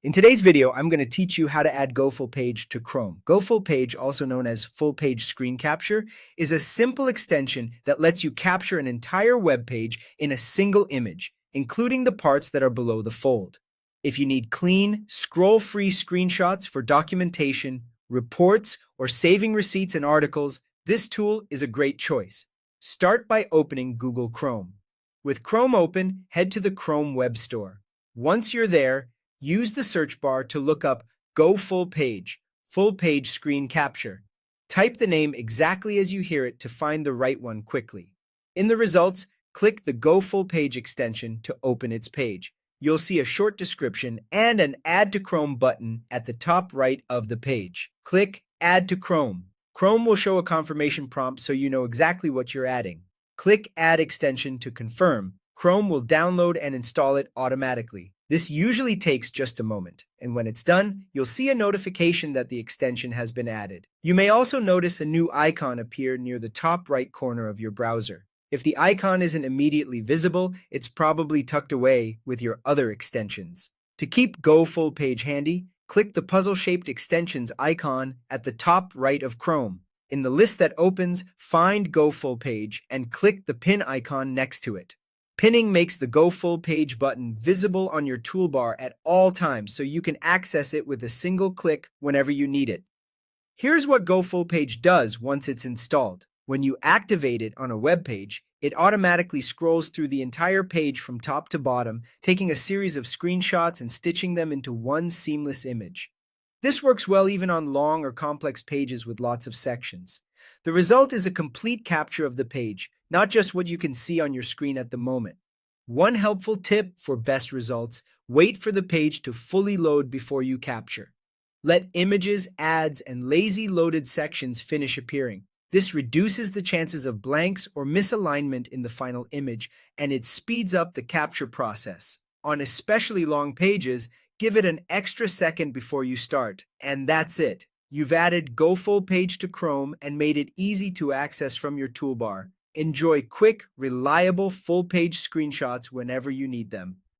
In today's video, I'm going to teach you how to add GoFullPage to Chrome. GoFullPage, also known as Full Page Screen Capture, is a simple extension that lets you capture an entire web page in a single image, including the parts that are below the fold. If you need clean, scroll-free screenshots for documentation, reports, or saving receipts and articles, this tool is a great choice. Start by opening Google Chrome. With Chrome open, head to the Chrome Web Store. Once you're there, use the search bar to look up GoFullPage, Full Page Screen Capture. Type the name exactly as you hear it to find the right one quickly. In the results, click the GoFullPage extension to open its page. You'll see a short description and an Add to Chrome button at the top right of the page. Click Add to Chrome. Chrome will show a confirmation prompt so you know exactly what you're adding. Click Add Extension to confirm. Chrome will download and install it automatically. This usually takes just a moment, and when it's done, you'll see a notification that the extension has been added. You may also notice a new icon appear near the top right corner of your browser. If the icon isn't immediately visible, it's probably tucked away with your other extensions. To keep GoFullPage handy, click the puzzle-shaped extensions icon at the top right of Chrome. In the list that opens, find GoFullPage and click the pin icon next to it. Pinning makes the GoFullPage button visible on your toolbar at all times so you can access it with a single click whenever you need it. Here's what GoFullPage does once it's installed. When you activate it on a web page, it automatically scrolls through the entire page from top to bottom, taking a series of screenshots and stitching them into one seamless image. This works well even on long or complex pages with lots of sections. The result is a complete capture of the page, not just what you can see on your screen at the moment. One helpful tip for best results: wait for the page to fully load before you capture. Let images, ads, and lazy loaded sections finish appearing. This reduces the chances of blanks or misalignment in the final image, and it speeds up the capture process. On especially long pages, give it an extra second before you start. And that's it. You've added GoFullPage to Chrome and made it easy to access from your toolbar. Enjoy quick, reliable full-page screenshots whenever you need them.